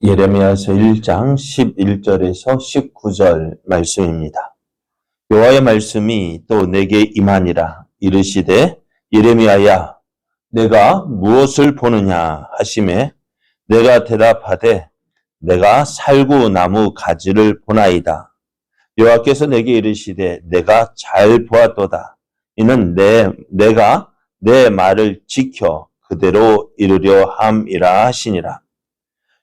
예레미야서 1장 11절에서 19절 말씀입니다. 여호와의 말씀이 또 내게 임하니라. 이르시되 예레미야야 내가 무엇을 보느냐 하시매 내가 대답하되 내가 살구나무 가지를 보나이다. 여호와께서 내게 이르시되 내가 잘 보았도다. 이는 내가 내 말을 지켜 그대로 이루려 함이라 하시니라.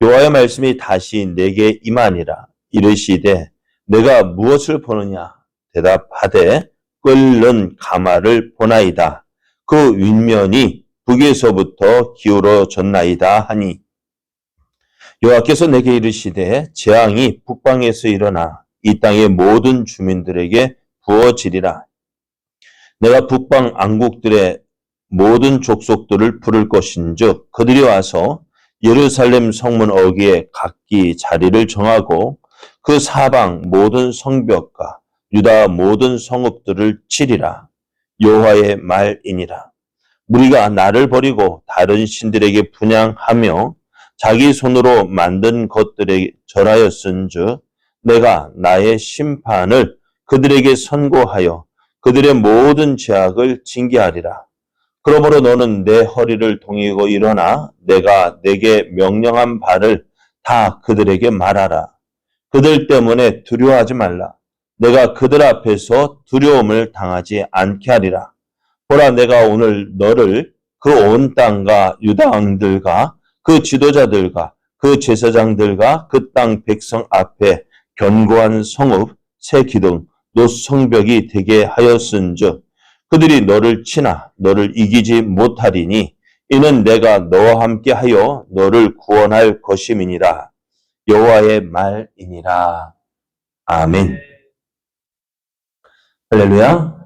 여호와의 말씀이 다시 내게 임하니라. 이르시되 내가 무엇을 보느냐 대답하되 끓는 가마를 보나이다. 그 윗면이 북에서부터 기울어졌나이다 하니 여호와께서 내게 이르시되 재앙이 북방에서 일어나 이 땅의 모든 주민들에게 부어지리라. 내가 북방 왕국들의 모든 족속들을 부를 것인즉 그들이 와서 예루살렘 성문 어귀에 각기 자리를 정하고 그 사방 모든 성벽과 유다 모든 성읍들을 치리라. 여호와의 말이니라. 무리가 나를 버리고 다른 신들에게 분향하며 자기 손으로 만든 것들에 절하였은즉 내가 나의 심판을 그들에게 선고하여 그들의 모든 죄악을 징계하리라. 그러므로 너는 내 허리를 동이고 일어나 내가 내게 명령한 바를 다 그들에게 말하라. 그들 때문에 두려워하지 말라. 내가 그들 앞에서 두려움을 당하지 않게 하리라. 보라, 내가 오늘 너를 그 온 땅과 유다 왕들과 그 지도자들과 그 제사장들과 그 땅 백성 앞에 견고한 성읍, 새 기둥, 놋 성벽이 되게 하였은즉 그들이 너를 치나 너를 이기지 못하리니 이는 내가 너와 함께 하여 너를 구원할 것임이니라. 여호와의 말이니라. 아멘. 할렐루야.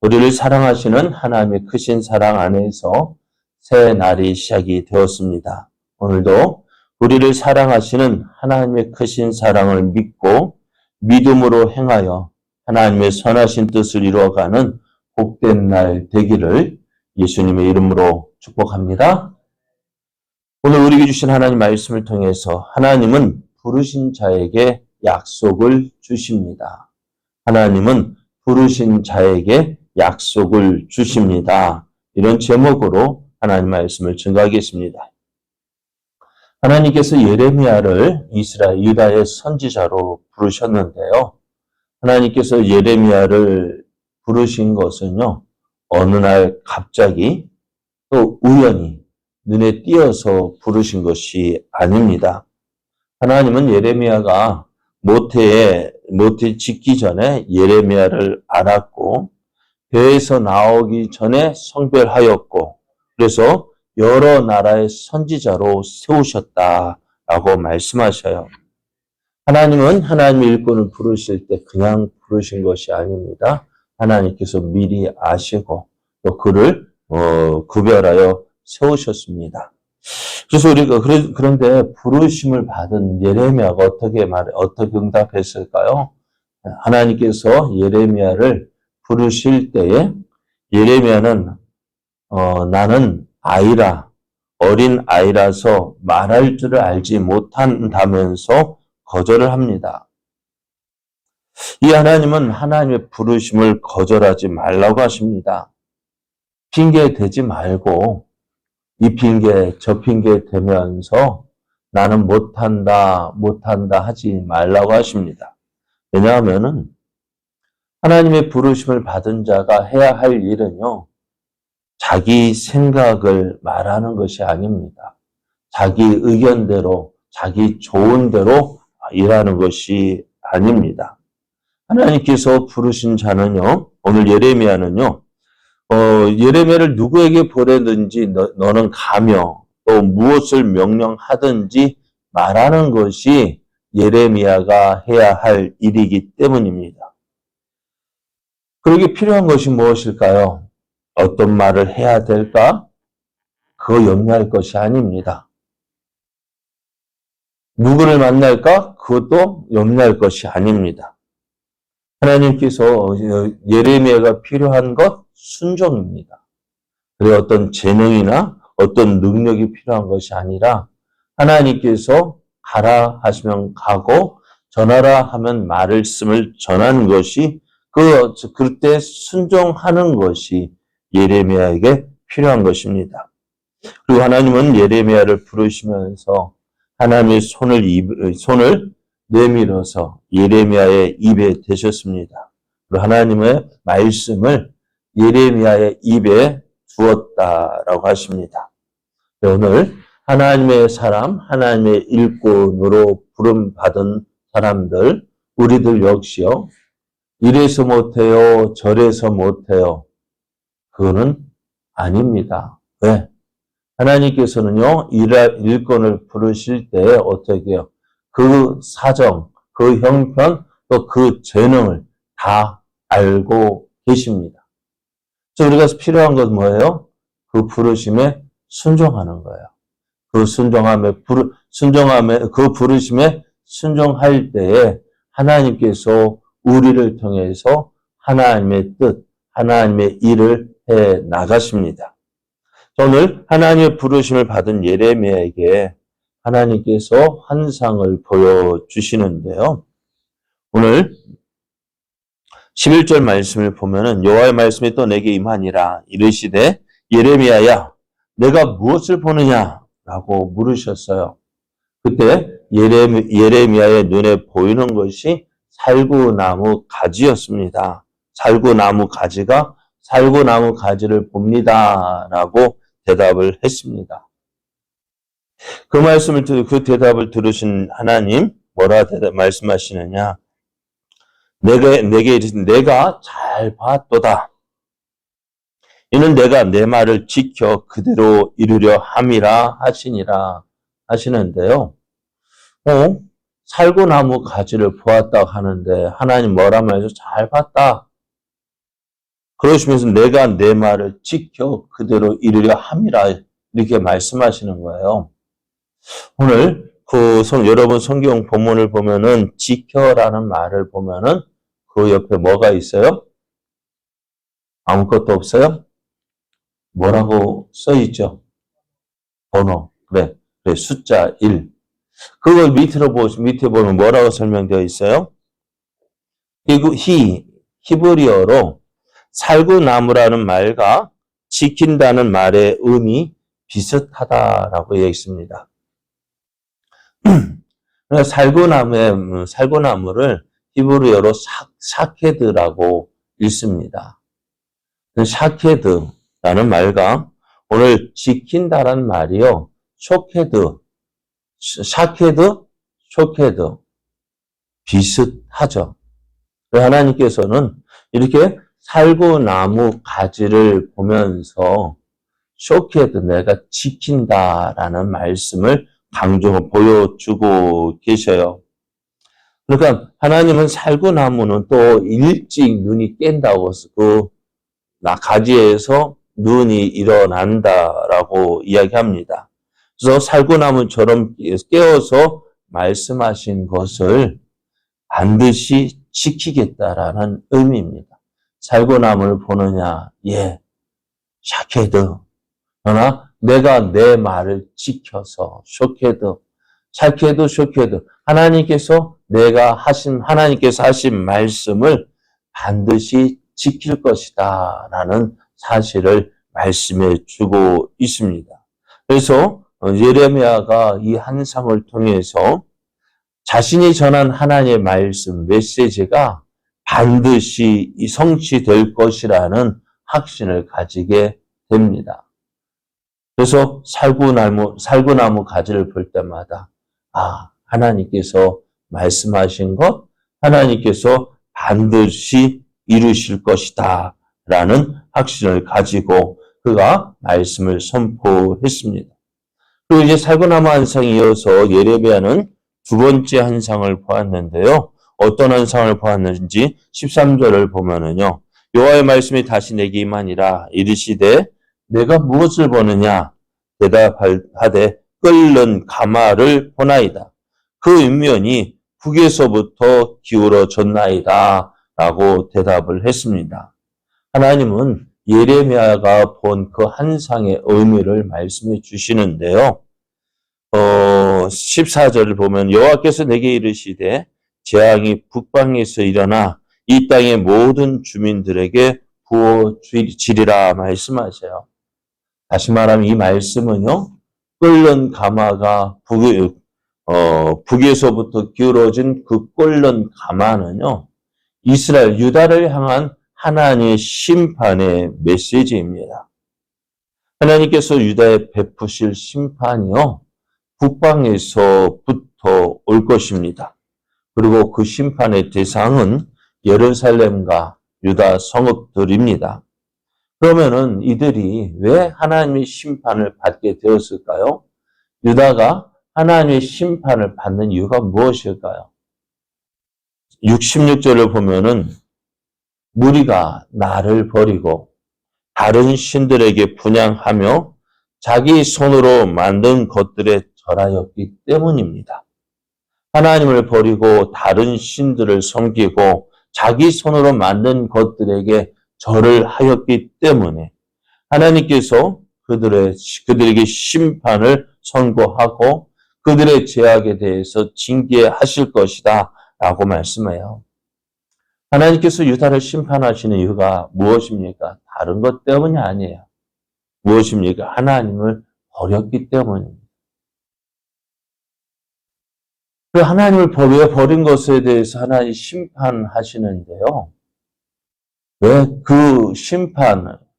우리를 사랑하시는 하나님의 크신 사랑 안에서 새 날이 시작이 되었습니다. 오늘도 우리를 사랑하시는 하나님의 크신 사랑을 믿고 믿음으로 행하여 하나님의 선하신 뜻을 이루어가는 복된 날 되기를 예수님의 이름으로 축복합니다. 오늘 우리에게 주신 하나님 말씀을 통해서 하나님은 부르신 자에게 약속을 주십니다. 하나님은 부르신 자에게 약속을 주십니다. 이런 제목으로 하나님 말씀을 증거하겠습니다. 하나님께서 예레미야를 이스라엘 유다의 선지자로 부르셨는데요. 하나님께서 예레미야를 부르신 것은요, 어느 날 갑자기 또 우연히 눈에 띄어서 부르신 것이 아닙니다. 하나님은 예레미야가 모태에 짓기 전에 예레미야를 알았고 배에서 나오기 전에 성별하였고 그래서 여러 나라의 선지자로 세우셨다라고 말씀하셔요. 하나님은 하나님의 일꾼을 부르실 때 그냥 부르신 것이 아닙니다. 하나님께서 미리 아시고 또 그를 구별하여 세우셨습니다. 그래서 우리가 그런데 부르심을 받은 예레미야가 어떻게 응답했을까요? 하나님께서 예레미야를 부르실 때에 예레미야는 나는 아이라 어린 아이라서 말할 줄을 알지 못한다면서 거절을 합니다. 이 하나님은 하나님의 부르심을 거절하지 말라고 하십니다. 핑계 대지 말고 이 핑계 저 핑계 대면서 나는 못한다 하지 말라고 하십니다. 왜냐하면은 하나님의 부르심을 받은 자가 해야 할 일은요, 자기 생각을 말하는 것이 아닙니다. 자기 의견대로, 자기 좋은 대로 일하는 것이 아닙니다. 하나님께서 부르신 자는요, 오늘 예레미야는요, 예레미야를 누구에게 보내든지 너는 가며 또 무엇을 명령하든지 말하는 것이 예레미야가 해야 할 일이기 때문입니다. 그러기 필요한 것이 무엇일까요? 어떤 말을 해야 될까? 그거 염려할 것이 아닙니다. 누구를 만날까? 그것도 염려할 것이 아닙니다. 하나님께서 예레미야가 필요한 것 순종입니다. 그래 어떤 재능이나 어떤 능력이 필요한 것이 아니라 하나님께서 가라 하시면 가고 전하라 하면 말씀을 전하는 것이 그때 순종하는 것이 예레미야에게 필요한 것입니다. 그리고 하나님은 예레미야를 부르시면서 하나님의 손을 내밀어서 예레미야의 입에 대셨습니다. 그리고 하나님의 말씀을 예레미야의 입에 두었다라고 하십니다. 오늘 하나님의 사람, 하나님의 일꾼으로 부름받은 사람들, 우리들 역시요. 이래서 못해요, 저래서 못해요. 그거는 아닙니다. 왜? 하나님께서는요, 일꾼을 부르실 때 어떻게 해요? 그 사정, 그 형편, 또 그 재능을 다 알고 계십니다. 그래서 우리가 필요한 건 뭐예요? 그 부르심에 순종하는 거예요. 그 부르심에 순종할 때에 하나님께서 우리를 통해서 하나님의 뜻, 하나님의 일을 해 나가십니다. 오늘 하나님의 부르심을 받은 예레미야에게 하나님께서 환상을 보여주시는데요. 오늘 11절 말씀을 보면은 여호와의 말씀이 또 내게 임하니라 이르시되 예레미야야 내가 무엇을 보느냐 라고 물으셨어요. 그때 예레미야의 눈에 보이는 것이 살구나무 가지였습니다. 살구나무 가지를 봅니다 라고 대답을 했습니다. 그 대답을 들으신 하나님 뭐라 말씀하시느냐? 내게 이르시되 내가 잘 봤도다. 이는 내가 내 말을 지켜 그대로 이루려 함이라 하시니라 하시는데요. 살구나무 가지를 보았다고 하는데 하나님 뭐라 말해서 잘 봤다. 그러시면서 내가 내 말을 지켜 그대로 이루려 함이라 이렇게 말씀하시는 거예요. 오늘 여러분 성경 본문을 보면은 지켜라는 말을 보면은 그 옆에 뭐가 있어요? 아무것도 없어요? 뭐라고 써 있죠? 번호. 그래, 숫자 1. 그걸 밑에 보면 뭐라고 설명되어 있어요? 그리고 히브리어로 살구나무라는 말과 지킨다는 말의 의미 비슷하다라고 되어 있습니다. 살구나무를 히브리어로 샤케드라고 읽습니다. 샤케드라는 말과 오늘 지킨다라는 말이요. 샤케드 비슷하죠. 하나님께서는 이렇게 살구나무 가지를 보면서 쇼케드 내가 지킨다라는 말씀을 보여주고 계셔요. 그러니까 하나님은 살구나무는 또 일찍 눈이 깬다고 가지에서 눈이 일어난다라고 이야기합니다. 그래서 살구나무처럼 깨어서 말씀하신 것을 반드시 지키겠다라는 의미입니다. 살구나무를 보느냐? 예, 샤케드. 그러나 내가 내 말을 지켜서 쇼케드. 하나님께서 하신 말씀을 반드시 지킬 것이다 라는 사실을 말씀해 주고 있습니다. 그래서 예레미야가 이 환상을 통해서 자신이 전한 하나님의 말씀, 메시지가 반드시 성취될 것이라는 확신을 가지게 됩니다. 그래서 살구나무 가지를 볼 때마다 하나님께서 말씀하신 것, 하나님께서 반드시 이루실 것이다 라는 확신을 가지고 그가 말씀을 선포했습니다. 그리고 이제 살구나무 환상에 이어서 예레미야는 두 번째 환상을 보았는데요. 어떤 환상을 보았는지 13절을 보면은요. 여호와의 말씀이 다시 내게 임하니라 이르시되 내가 무엇을 보느냐? 대답하되 끓는 가마를 보나이다. 그 윤면이 북에서부터 기울어졌나이다 라고 대답을 했습니다. 하나님은 예레미야가 본 그 환상의 의미를 말씀해 주시는데요. 14절을 보면 여호와께서 내게 이르시되 재앙이 북방에서 일어나 이 땅의 모든 주민들에게 부어지리라 말씀하세요. 다시 말하면 이 말씀은요, 끓는 가마가 북에서부터 기울어진 그 끓는 가마는요, 이스라엘, 유다를 향한 하나님의 심판의 메시지입니다. 하나님께서 유다에 베푸실 심판이요, 북방에서부터 올 것입니다. 그리고 그 심판의 대상은 예루살렘과 유다 성읍들입니다. 그러면은 이들이 왜 하나님의 심판을 받게 되었을까요? 유다가 하나님의 심판을 받는 이유가 무엇일까요? 66절을 보면은 무리가 나를 버리고 다른 신들에게 분향하며 자기 손으로 만든 것들에 절하였기 때문입니다. 하나님을 버리고 다른 신들을 섬기고 자기 손으로 만든 것들에게 절을 하였기 때문에 하나님께서 그들에게 심판을 선고하고 그들의 죄악에 대해서 징계하실 것이다 라고 말씀해요. 하나님께서 유다를 심판하시는 이유가 무엇입니까? 다른 것 때문이 아니에요. 무엇입니까? 하나님을 버렸기 때문입니다. 그 하나님을 버린 것에 대해서 하나님이 심판하시는데요.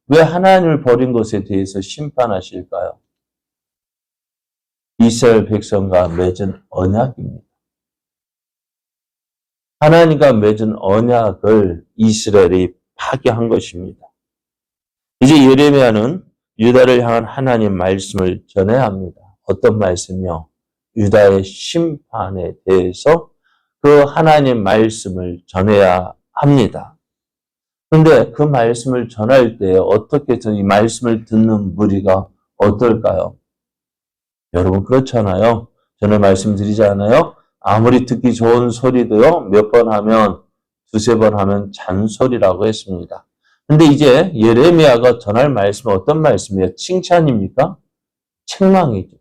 왜 하나님을 버린 것에 대해서 심판하실까요? 이스라엘 백성과 맺은 언약입니다. 하나님과 맺은 언약을 이스라엘이 파괴한 것입니다. 이제 예레미야는 유다를 향한 하나님 말씀을 전해야 합니다. 어떤 말씀이요? 유다의 심판에 대해서 그 하나님 말씀을 전해야 합니다. 그런데 그 말씀을 전할 때 어떻게 이 말씀을 듣는 무리가 어떨까요? 여러분 그렇잖아요. 전에 말씀드리잖아요. 아무리 듣기 좋은 소리도요. 몇 번 하면 두세 번 하면 잔소리라고 했습니다. 근데 이제 예레미야가 전할 말씀은 어떤 말씀이에요? 칭찬입니까? 책망이죠.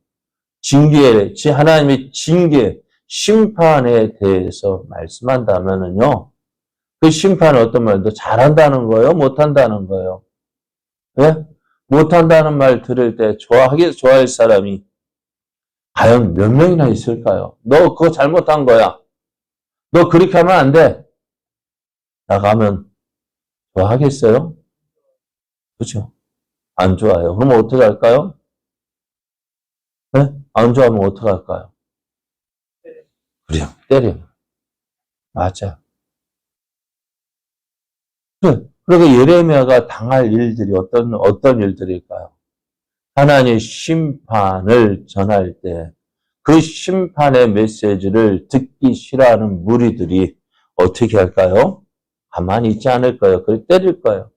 하나님의 징계, 심판에 대해서 말씀한다면은요. 그 심판은 어떤 말도 잘한다는 거예요? 못한다는 거예요? 네? 못한다는 말 들을 때 좋아할 사람이 과연 몇 명이나 있을까요? 너 그거 잘못한 거야. 너 그렇게 하면 안 돼. 나가면 좋아하겠어요? 그렇죠? 안 좋아요. 그럼 어떻게 할까요? 네? 안 좋아하면 어떻게 할까요? 그래요. 때려. 맞아. 그래. 그리고 예레미야가 당할 일들이 어떤 일들일까요? 하나님의 심판을 전할 때 그 심판의 메시지를 듣기 싫어하는 무리들이 어떻게 할까요? 가만히 있지 않을 거예요. 그걸 때릴 거예요.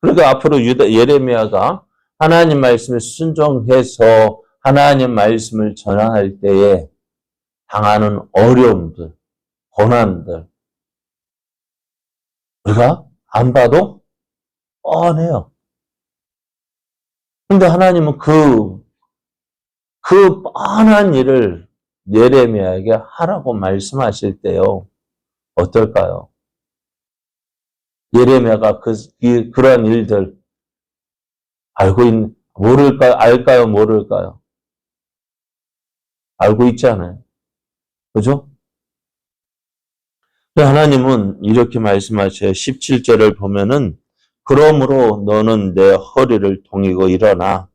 그러니까 앞으로 예레미야가 하나님 말씀에 순종해서 하나님 말씀을 전할 때에 당하는 어려움들, 고난들 우리가 안 봐도 뻔해요. 근데 하나님은 그 뻔한 일을 예레미야에게 하라고 말씀하실 때요. 어떨까요? 예레미야가 그런 일들 알까요? 모를까요? 알고 있잖아요. 그죠? 하나님은 이렇게 말씀하셔요. 17절을 보면은 그러므로 너는 내 허리를 동이고 일어나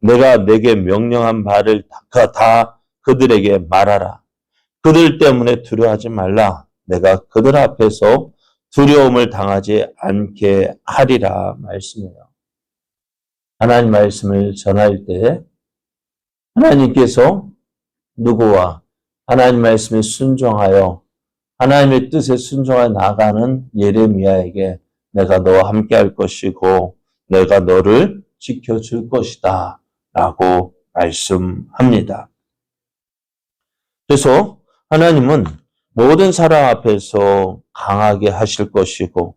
내가 내게 명령한 바를 다 그들에게 말하라. 그들 때문에 두려워하지 말라. 내가 그들 앞에서 두려움을 당하지 않게 하리라 말씀이에요. 하나님 말씀을 전할 때 하나님께서 누구와 하나님 말씀에 순종하여 하나님의 뜻에 순종하여 나가는 예레미야에게 내가 너와 함께 할 것이고 내가 너를 지켜줄 것이다 라고 말씀합니다. 그래서 하나님은 모든 사람 앞에서 강하게 하실 것이고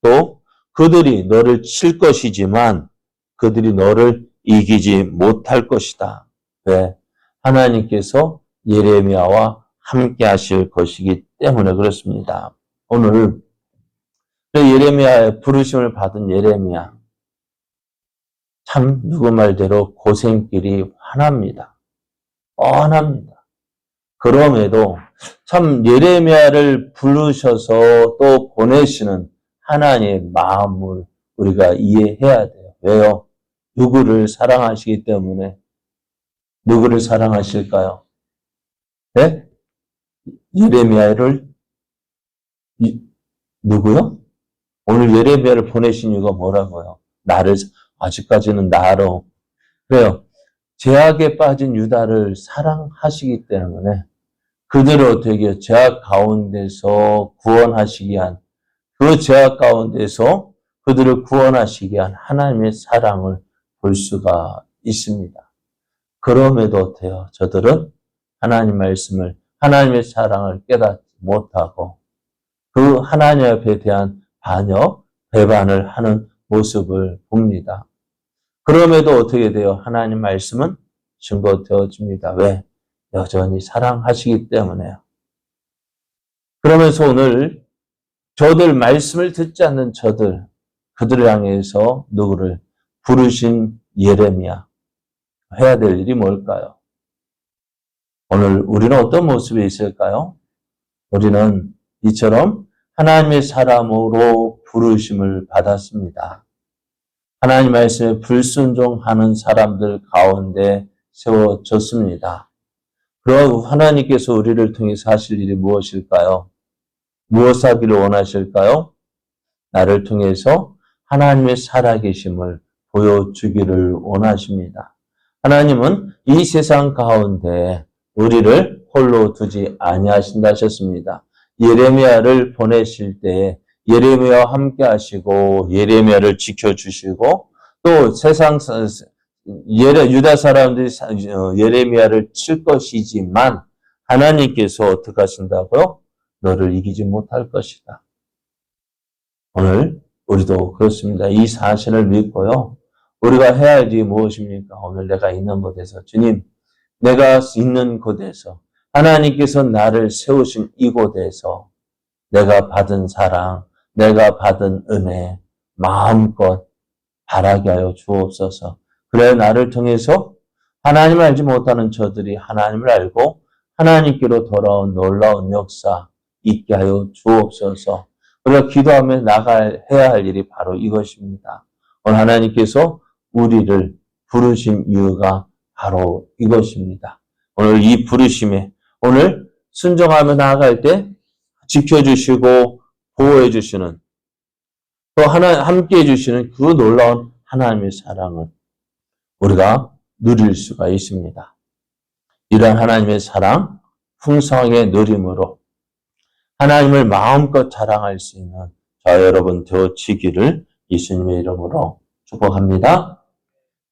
또 그들이 너를 칠 것이지만 그들이 너를 이기지 못할 것이다. 왜? 하나님께서 예레미야와 함께 하실 것이기 때문에 그렇습니다. 오늘 예레미야의 부르심을 받은 예레미야, 참 누구 말대로 고생길이 환합니다. 뻔합니다. 그럼에도 참 예레미야를 부르셔서 또 보내시는 하나님의 마음을 우리가 이해해야 돼요. 왜요? 누구를 사랑하시기 때문에. 누구를 사랑하실까요? 네? 예레미야를 누구요? 오늘 예레미야를 보내신 이유가 뭐라고요? 나를 아직까지는 나로. 그래요. 죄악에 빠진 유다를 사랑하시기 때문에 그들을 어떻게 죄악 가운데서 구원하시기 위한 그 죄악 가운데서 그들을 구원하시기 위한 하나님의 사랑을 볼 수가 있습니다. 그럼에도 어때요? 저들은 하나님 말씀을, 하나님의 사랑을 깨닫지 못하고 그 하나님 앞에 대한 반역, 배반을 하는 모습을 봅니다. 그럼에도 어떻게 돼요? 하나님 말씀은 증거되어집니다. 왜? 여전히 사랑하시기 때문에요. 그러면서 오늘 저들 말씀을 듣지 않는 저들, 그들을 향해서 누구를 부르신 예레미야 해야 될 일이 뭘까요? 오늘 우리는 어떤 모습에 있을까요? 우리는 이처럼 하나님의 사람으로 부르심을 받았습니다. 하나님 말씀에 불순종하는 사람들 가운데 세워졌습니다. 그럼 하나님께서 우리를 통해서 하실 일이 무엇일까요? 무엇 하기를 원하실까요? 나를 통해서 하나님의 살아계심을 보여주기를 원하십니다. 하나님은 이 세상 가운데 우리를 홀로 두지 아니하신다 하셨습니다. 예레미야를 보내실 때 예레미야와 함께 하시고 예레미야를 지켜주시고 또 세상 유다 사람들이 예레미야를 칠 것이지만 하나님께서 어떻게 하신다고요? 너를 이기지 못할 것이다. 오늘 우리도 그렇습니다. 이 사실을 믿고요. 우리가 해야 할 일이 무엇입니까? 오늘 내가 있는 곳에서 주님, 내가 있는 곳에서 하나님께서 나를 세우신 이곳에서 내가 받은 사랑, 내가 받은 은혜 마음껏 바라게 하여 주옵소서. 그래 나를 통해서 하나님을 알지 못하는 저들이 하나님을 알고 하나님께로 돌아온 놀라운 역사 있게 하여 주옵소서. 우리가 기도하며 해야 할 일이 바로 이것입니다. 오늘 하나님께서 우리를 부르신 이유가 바로 이것입니다. 오늘 이 부르심에 오늘 순종하며 나아갈 때 지켜주시고 보호해주시는 또 함께 해주시는 그 놀라운 하나님의 사랑을 우리가 누릴 수가 있습니다. 이러한 하나님의 사랑, 풍성하게 누림으로 하나님을 마음껏 자랑할 수 있는 저와 여러분 되어지기를 예수님의 이름으로 축복합니다.